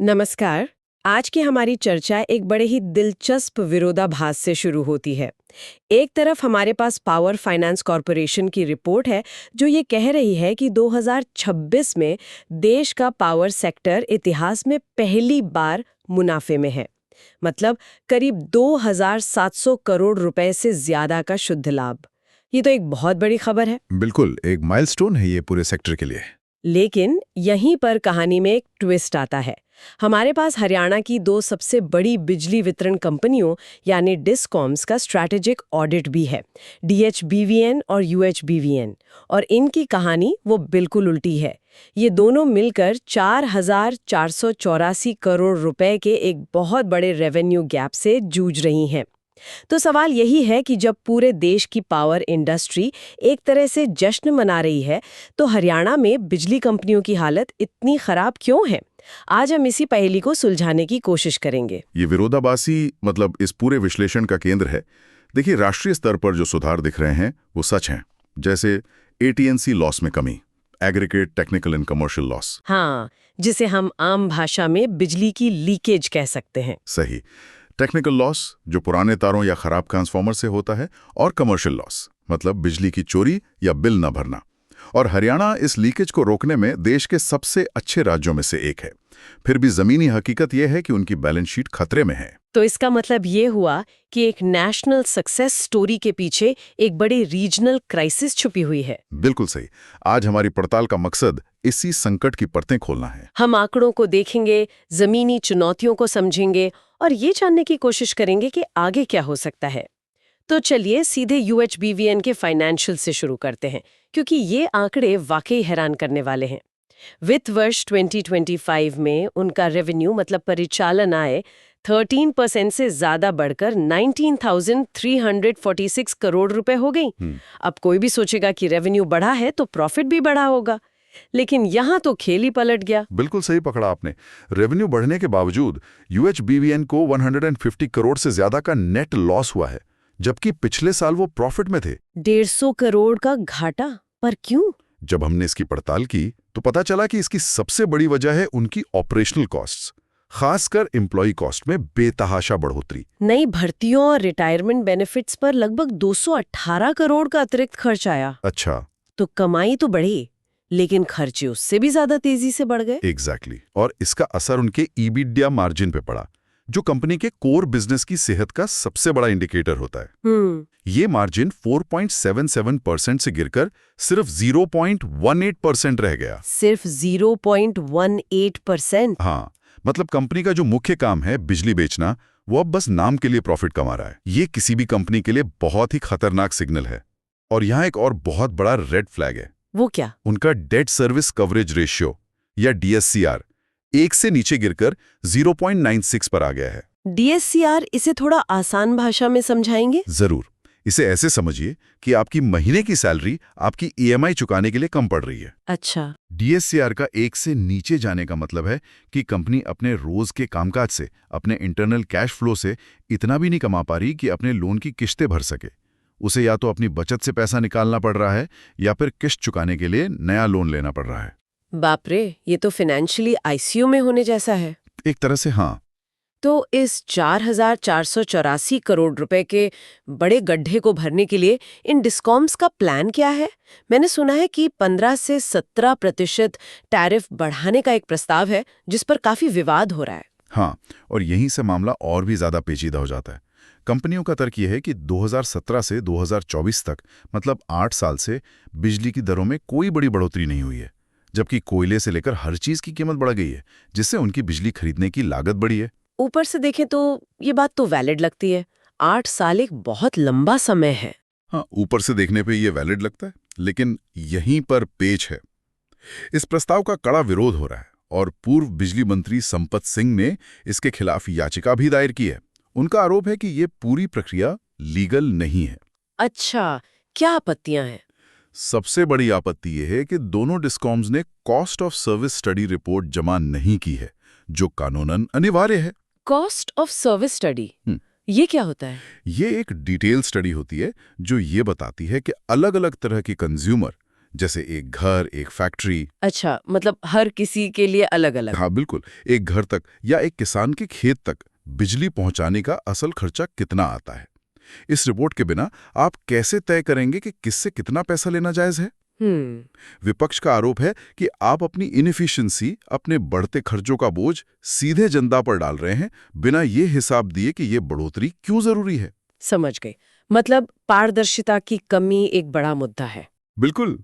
नमस्कार। आज की हमारी चर्चा एक बड़े ही दिलचस्प विरोधाभास से शुरू होती है। एक तरफ हमारे पास पावर फाइनेंस कॉरपोरेशन की रिपोर्ट है जो ये कह रही है कि 2026 में देश का पावर सेक्टर इतिहास में पहली बार मुनाफे में है। मतलब करीब 2,700 करोड़ रुपए से ज्यादा का शुद्ध लाभ। ये तो एक बहुत बड़ी खबर है। बिल्कुल, एक माइलस्टोन है ये पूरे सेक्टर के लिए। लेकिन यहीं पर कहानी में एक ट्विस्ट आता है। हमारे पास हरियाणा की दो सबसे बड़ी बिजली वितरण कंपनियों यानी डिस्कॉम्स का स्ट्रैटेजिक ऑडिट भी है, DHBVN और UHBVN, और इनकी कहानी वो बिल्कुल उल्टी है। ये दोनों मिलकर 4,484 करोड़ रुपए के एक बहुत बड़े रेवेन्यू गैप से जूझ रही हैं। तो सवाल यही है कि जब पूरे देश की पावर इंडस्ट्री एक तरह से जश्न मना रही है, तो हरियाणा में बिजली कंपनियों की हालत इतनी खराब क्यों है? आज हम इसी पहेली को सुलझाने की कोशिश करेंगे। ये विरोधाभासी इस पूरे विश्लेषण का केंद्र है। देखिए, राष्ट्रीय स्तर पर जो सुधार दिख रहे हैं वो सच हैं। जैसे AT&C लॉस में कमी, aggregate technical and commercial loss. हाँ, जिसे हम आम भाषा में बिजली की लीकेज कह सकते हैं। सही। टेक्निकल लॉस जो पुराने तारों या खराब ट्रांसफार्मर से होता है, और कमर्शियल लॉस मतलब बिजली की चोरी या बिल न भरना। और हरियाणा इस लीकेज को रोकने में देश के सबसे अच्छे राज्यों में से एक है। फिर भी जमीनी हकीकत यह है कि उनकी बैलेंस शीट खतरे में है। तो इसका मतलब ये हुआ कि एक नेशनल सक्सेस स्टोरी के पीछे एक बड़ी रीजनल क्राइसिस छुपी हुई है। बिल्कुल सही। आज हमारी पड़ताल का मकसद इसी संकट की परतें खोलना है। हम आंकड़ों को देखेंगे, जमीनी चुनौतियों को समझेंगे और ये जानने की कोशिश करेंगे कि आगे क्या हो सकता है। तो चलिए सीधे UHBVN के फाइनेंशियल से शुरू करते हैं, क्योंकि ये आंकड़े वाकई हैरान करने वाले हैं। वित्त वर्ष 2025 में उनका रेवेन्यू मतलब परिचालन आय 13% से ज्यादा बढ़कर 19,346 करोड़ रुपए हो गई। अब कोई भी सोचेगा कि रेवेन्यू बढ़ा है तो प्रॉफिट भी बढ़ा होगा, लेकिन यहाँ तो खेल ही पलट गया। बिल्कुल सही पकड़ा आपने। रेवेन्यू बढ़ने के बावजूद UHBVN को 150 करोड़ से ज्यादा का नेट लॉस हुआ है, जबकि पिछले साल वो प्रॉफिट में थे। 150 करोड़ का घाटा। पर क्यों? जब हमने इसकी पड़ताल की तो पता चला कि इसकी सबसे बड़ी वजह है उनकी ऑपरेशनल कॉस्ट्स, खासकर एम्प्लॉय कॉस्ट में बेतहाशा बढ़ोतरी। नई भर्तियों और रिटायरमेंट बेनिफिट्स पर लगभग 218 करोड़ का अतिरिक्त खर्च आया। अच्छा। तो कमाई तो बढ़ी, लेकिन खर्चे उससे भी ज्यादा तेजी से बढ़ गए। एग्जैक्टली। और इसका असर उनके EBITDA मार्जिन पे पड़ा, जो कंपनी के कोर बिजनेस की सेहत का सबसे बड़ा इंडिकेटर होता है। ये मार्जिन 4.77% से गिरकर सिर्फ 0.18% रह गया। सिर्फ 0.18%? हाँ, मतलब कंपनी का जो मुख्य काम है बिजली बेचना, वो अब बस नाम के लिए प्रॉफिट कमा रहा है। ये किसी भी कंपनी के लिए बहुत ही खतरनाक सिग्नल है। और यहाँ एक और बहुत बड़ा रेड फ्लैग है। वो क्या? उनका डेट सर्विस कवरेज रेशियो या DSCR 1 से नीचे गिरकर 0.96 पर आ गया है। DSCR, इसे थोड़ा आसान भाषा में समझाएंगे? जरूर। इसे ऐसे समझिए कि आपकी महीने की सैलरी आपकी EMI चुकाने के लिए कम पड़ रही है। अच्छा। DSCR का 1 से नीचे जाने का मतलब है कि कंपनी अपने रोज के कामकाज से, अपने इंटरनल कैश फ्लो से इतना भी नहीं कमा पा रही कि अपने लोन की किश्तें भर सके। उसे या तो अपनी बचत से पैसा निकालना पड़ रहा है या फिर किश्त चुकाने के लिए नया लोन लेना पड़ रहा है। बाप रे, ये तो फाइनेंशियली ICU में होने जैसा है। एक तरह से हाँ। तो इस 4,484 करोड़ रुपए के बड़े गड्ढे को भरने के लिए इन डिस्कॉम्स का प्लान क्या है? मैंने सुना है कि 15 से 17% टैरिफ बढ़ाने का एक प्रस्ताव है, जिस पर काफी विवाद हो रहा है। हाँ, और यहीं से मामला और भी ज्यादा पेचीदा हो जाता है। कंपनियों का तर्क यह है कि 2017 से 2024 तक, मतलब 8 साल से बिजली की दरों में कोई बड़ी बढ़ोतरी नहीं हुई है, जबकि कोयले से लेकर हर चीज की कीमत बढ़ गई है, जिससे उनकी बिजली खरीदने की लागत बढ़ी है। ऊपर से देखें तो ये बात तो वैलिड लगती है। 8 साल एक बहुत लंबा समय है। हाँ, ऊपर से देखने पे ये वैलिड लगता है, लेकिन यहीं पर पेच है। इस प्रस्ताव का कड़ा विरोध हो रहा है और पूर्व बिजली मंत्री संपत सिंह ने इसके खिलाफ याचिका भी दायर की है। उनका आरोप है कि ये पूरी प्रक्रिया लीगल नहीं है। अच्छा, क्या आपत्तियां हैं? सबसे बड़ी आपत्ति यह है कि दोनों डिस्कॉम्स ने cost of service study report जमा नहीं की है, जो कानूनन अनिवार्य है। कॉस्ट ऑफ सर्विस स्टडी, ये क्या होता है? ये एक डिटेल स्टडी होती है जो ये बताती है कि अलग अलग तरह के कंज्यूमर जैसे एक घर, एक फैक्ट्री। अच्छा, मतलब हर किसी के लिए अलग अलग। हाँ बिल्कुल, एक घर तक या एक किसान के खेत तक बिजली पहुंचाने का असल खर्चा कितना आता है। इस रिपोर्ट के बिना आप कैसे तय करेंगे कि किससे कितना पैसा लेना जायज है? विपक्ष का आरोप है कि आप अपनी इनएफिशिएंसी, अपने बढ़ते खर्चों का बोझ सीधे जनता पर डाल रहे हैं, बिना ये हिसाब दिए कि ये बढ़ोतरी क्यों जरूरी है। समझ गई। मतलब पारदर्शिता की कमी एक बड़ा मुद्दा है। बिल्कुल,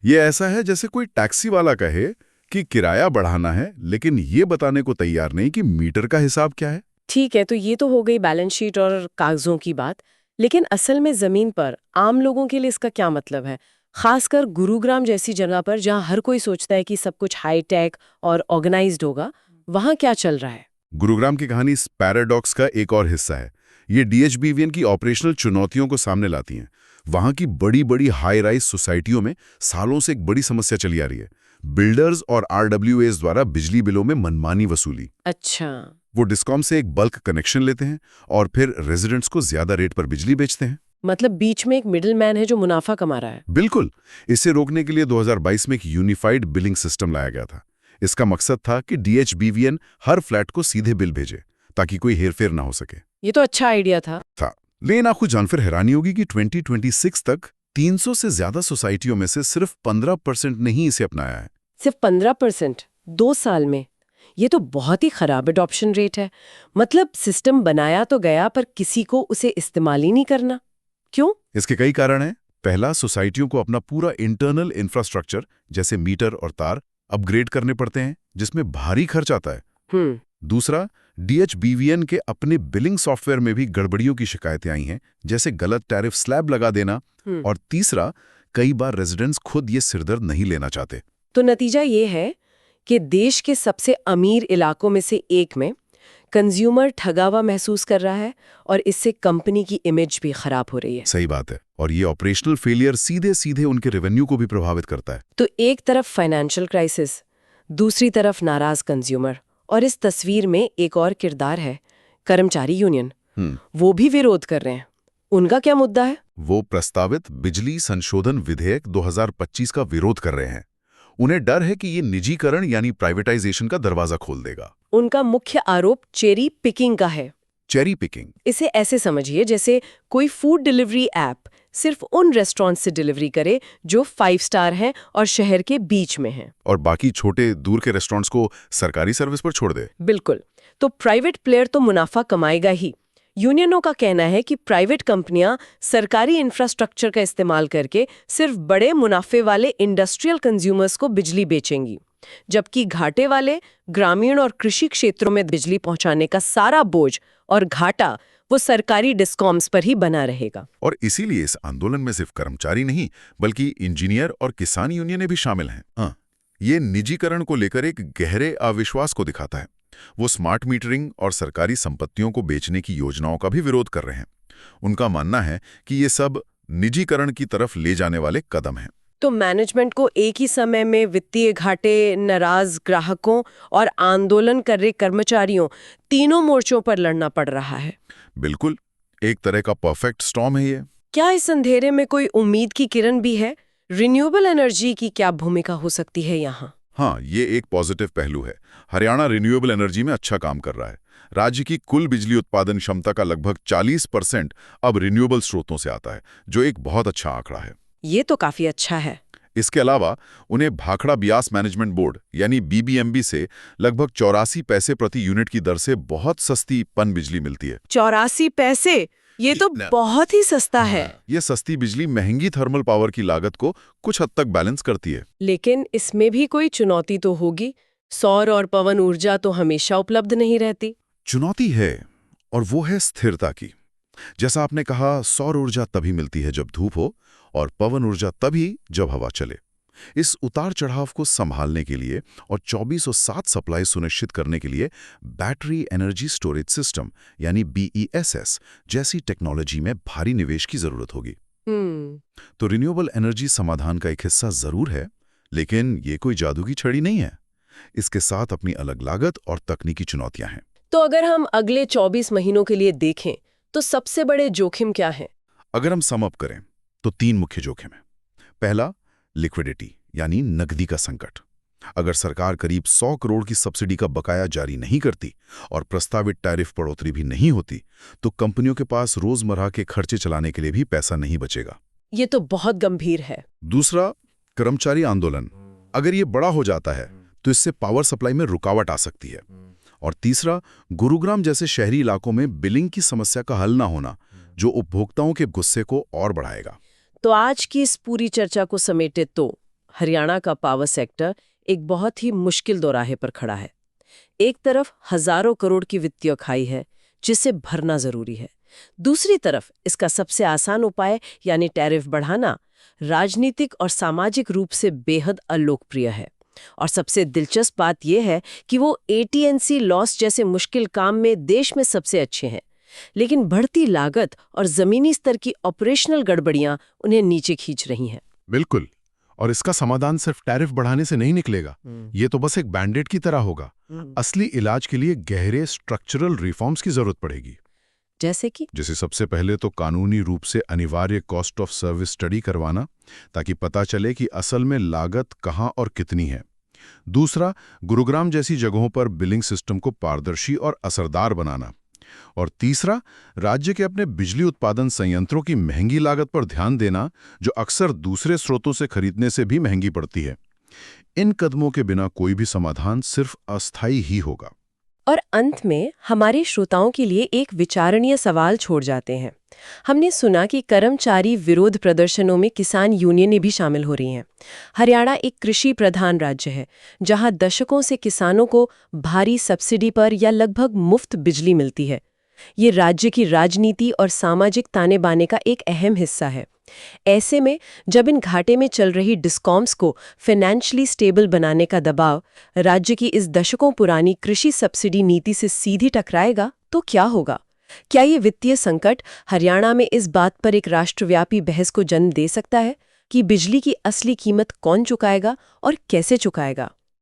ये ऐसा है जैसे कोई टैक्सी वाला कहे कि किराया बढ़ाना है, लेकिन ये बताने को तैयार नहीं कि मीटर का हिसाब क्या है। ठीक है, तो ये तो हो गई बैलेंस शीट और कागजों की बात। लेकिन असल में जमीन पर आम लोगों के लिए इसका क्या मतलब है? खासकर गुरुग्राम जैसी जगह पर जहां हर कोई सोचता है कि सब कुछ हाईटेक और ऑर्गेनाइज्ड होगा, वहां क्या चल रहा है? गुरुग्राम की कहानी इस पैराडॉक्स का एक और हिस्सा है। ये डीएचबीवीएन की ऑपरेशनल चुनौतियों को सामने लाती हैं। वहां की बड़ी बड़ी हाई राइज सोसाइटियों में सालों से एक बड़ी समस्या चली आ रही है। बिल्डर्स और आरडब्ल्यूएस द्वारा बिजली बिलों में मनमानी वसूली। अच्छा। वो डिस्कॉम से एक बल्क कनेक्शन लेते हैं और फिर रेजिडेंट्स को ज्यादा रेट पर बिजली बेचते हैं। मतलब बीच में एक मिडिल मैन है जो मुनाफा कमा रहा है। बिल्कुल। इसे रोकने के लिए 2022 में एक यूनिफाइड बिलिंग सिस्टम लाया गया था। इसका मकसद था कि डीएचबीवीएन हर फ्लैट को सीधे बिल भेजे, ताकि कोई हेरफेर ना हो सके। ये तो अच्छा आइडिया था। लेकिन आपको जानकर हैरानी होगी कि 2026 तक 300 से ज्यादा सोसाइटियों में से सिर्फ 15% ने ही इसे अपनाया है। सिर्फ 15%? 2 साल में? ये तो बहुत ही खराब अडॉप्शन रेट है। मतलब सिस्टम बनाया तो गया, पर किसी को उसे इस्तेमाल ही नहीं करना। क्यों? इसके कई कारण हैं। पहला, सोसाइटियों को अपना पूरा इंटरनल इंफ्रास्ट्रक्चर जैसे मीटर और तार अपग्रेड करने पड़ते हैं, जिसमें भारी खर्च आता है। दूसरा, डीएचबीवीएन के अपने बिलिंग सॉफ्टवेयर में भी गड़बड़ियों की शिकायतें आई हैं, जैसे गलत टैरिफ स्लैब लगा देना। और तीसरा, कई बार रेजिडेंट्स खुद ये सिरदर्द नहीं लेना चाहते। तो नतीजा ये है कि देश के सबसे अमीर इलाकों में से एक में कंज्यूमर ठगावा महसूस कर रहा है और इससे कंपनी की इमेज भी खराब हो रही है। सही बात है। और ये ऑपरेशनल फेलियर सीधे सीधे उनके रेवेन्यू को भी प्रभावित करता है। तो एक तरफ फाइनेंशियल क्राइसिस, दूसरी तरफ नाराज कंज्यूमर, और इस तस्वीर में एक और किरदार है, कर्मचारी यूनियन। वो भी विरोध कर रहे हैं। उनका क्या मुद्दा है? वो प्रस्तावित बिजली संशोधन विधेयक 2025 का विरोध कर रहे हैं। उन्हें डर है कि ये निजीकरण यानी प्राइवेटाइजेशन का दरवाजा खोल देगा। उनका मुख्य आरोप चेरी पिकिंग का है। Cherry picking? इसे ऐसे समझिए जैसे कोई फूड डिलीवरी ऐप सिर्फ उन रेस्टोरेंट से डिलीवरी करे जो 5 स्टार हैं और शहर के बीच में हैं, और बाकी छोटे दूर के रेस्टोरेंट्स को सरकारी सर्विस पर छोड़ दे। बिल्कुल। तो प्राइवेट प्लेयर तो मुनाफा कमाएगा ही। यूनियनों का कहना है कि प्राइवेट कंपनियां सरकारी इंफ्रास्ट्रक्चर का इस्तेमाल करके सिर्फ बड़े मुनाफे वाले इंडस्ट्रियल कंज्यूमर्स को बिजली बेचेंगी, जबकि घाटे वाले ग्रामीण और कृषि क्षेत्रों में बिजली पहुंचाने का सारा बोझ और घाटा वो सरकारी डिस्कॉम्स पर ही बना रहेगा। और इसीलिए इस आंदोलन में सिर्फ कर्मचारी नहीं, बल्कि इंजीनियर और किसान यूनियनें भी शामिल हैं। ये निजीकरण को लेकर एक गहरे अविश्वास को दिखाता है। वो स्मार्ट मीटरिंग और सरकारी संपत्तियों को बेचने की योजनाओं का भी विरोध कर रहे हैं। उनका मानना है कि ये सब निजीकरण की तरफ ले जाने वाले कदम हैं। तो मैनेजमेंट को एक ही समय में वित्तीय घाटे, नाराज ग्राहकों और आंदोलन कर रहे कर्मचारियों, तीनों मोर्चों पर लड़ना पड़ रहा है। बिल्कुल, एक तरह का परफेक्ट स्टॉर्म है ये। क्या इस अंधेरे में कोई उम्मीद की किरण भी है? रिन्यूएबल एनर्जी की क्या भूमिका हो सकती है यहाँ? हाँ, ये एक पॉजिटिव पहलू है। हरियाणा रिन्यूएबल एनर्जी में अच्छा काम कर रहा है। राज्य की कुल बिजली उत्पादन क्षमता का लगभग 40% अब रिन्यूएबल स्रोतों से आता है, जो एक बहुत अच्छा आंकड़ा है। ये तो काफी अच्छा है। इसके अलावा उन्हें भाखड़ा ब्यास मैनेजमेंट बोर्ड यानी बीबीएमबी से लगभग 84 पैसे प्रति यूनिट की दर से बहुत सस्ती पन बिजली मिलती है। 84 पैसे? ये तो बहुत ही सस्ता है। ये सस्ती बिजली महंगी थर्मल पावर की लागत को कुछ हद तक बैलेंस करती है। लेकिन इसमें भी कोई चुनौती तो होगी। सौर और पवन ऊर्जा तो हमेशा उपलब्ध नहीं रहती। चुनौती है, और वो है स्थिरता की। जैसा आपने कहा, सौर ऊर्जा तभी मिलती है जब धूप हो, और पवन ऊर्जा तभी जब हवा चले। इस उतार चढ़ाव को संभालने के लिए और 24/7 सप्लाई सुनिश्चित करने के लिए बैटरी एनर्जी स्टोरेज सिस्टम यानी BESS जैसी टेक्नोलॉजी में भारी निवेश की जरूरत होगी। तो रिन्यूएबल एनर्जी समाधान का एक हिस्सा जरूर है, लेकिन ये कोई जादू की छड़ी नहीं है। इसके साथ अपनी अलग लागत और तकनीकी चुनौतियां हैं। तो अगर हम अगले 24 महीनों के लिए देखें तो सबसे बड़े जोखिम क्या हैं? अगर हम सम अप करें तो 3 मुख्य जोखिम हैं। पहला, लिक्विडिटी यानी नकदी का संकट। अगर सरकार करीब 100 करोड़ की सब्सिडी का बकाया जारी नहीं करती और प्रस्तावित टैरिफ बढ़ोतरी भी नहीं होती, तो कंपनियों के पास रोजमर्रा के खर्चे चलाने के लिए भी पैसा नहीं बचेगा। ये तो बहुत गंभीर है। दूसरा, कर्मचारी आंदोलन। अगर ये बड़ा हो जाता है तो इससे पावर सप्लाई में रुकावट आ सकती है। और तीसरा, गुरुग्राम जैसे शहरी इलाकों में बिलिंग की समस्या का हल ना होना, जो उपभोक्ताओं के गुस्से को और बढ़ाएगा। तो आज की इस पूरी चर्चा को समेटे तो हरियाणा का पावर सेक्टर एक बहुत ही मुश्किल दौराहे पर खड़ा है। एक तरफ हजारों करोड़ की वित्तीय खाई है जिसे भरना जरूरी है। दूसरी तरफ इसका सबसे आसान उपाय यानी टैरिफ बढ़ाना राजनीतिक और सामाजिक रूप से बेहद अलोकप्रिय है। और सबसे दिलचस्प बात यह है कि वो AT&C लॉस जैसे मुश्किल काम में देश में सबसे अच्छे हैं, लेकिन बढ़ती लागत और जमीनी स्तर की ऑपरेशनल गड़बड़ियां उन्हें नीचे खींच रही हैं। बिल्कुल। और इसका समाधान सिर्फ टैरिफ बढ़ाने से नहीं निकलेगा। ये तो बस एक बैंडेड की तरह होगा। असली इलाज के लिए गहरे स्ट्रक्चरल रिफॉर्म्स की जरूरत पड़ेगी। जैसे सबसे पहले तो कानूनी रूप से अनिवार्य कॉस्ट ऑफ सर्विस स्टडी करवाना, ताकि पता चले कि असल में लागत कहाँ और कितनी है। दूसरा, गुरुग्राम जैसी जगहों पर बिलिंग सिस्टम को पारदर्शी और असरदार बनाना। और तीसरा, राज्य के अपने बिजली उत्पादन संयंत्रों की महंगी लागत पर ध्यान देना, जो अक्सर दूसरे स्रोतों से खरीदने से भी महंगी पड़ती है। इन कदमों के बिना कोई भी समाधान सिर्फ अस्थायी ही होगा। और अंत में हमारे श्रोताओं के लिए एक विचारणीय सवाल छोड़ जाते हैं। हमने सुना कि कर्मचारी विरोध प्रदर्शनों में किसान यूनियनें भी शामिल हो रही हैं। हरियाणा एक कृषि प्रधान राज्य है, जहां दशकों से किसानों को भारी सब्सिडी पर या लगभग मुफ्त बिजली मिलती है। ये राज्य की राजनीति और सामाजिक ताने बाने का एक अहम हिस्सा है। ऐसे में जब इन घाटे में चल रही डिस्कॉम्स को फाइनेंशियली स्टेबल बनाने का दबाव राज्य की इस दशकों पुरानी कृषि सब्सिडी नीति से सीधी टकराएगा, तो क्या होगा? क्या ये वित्तीय संकट हरियाणा में इस बात पर एक राष्ट्रव्यापी बहस को जन्म दे सकता है कि बिजली की असली कीमत कौन चुकाएगा और कैसे चुकाएगा?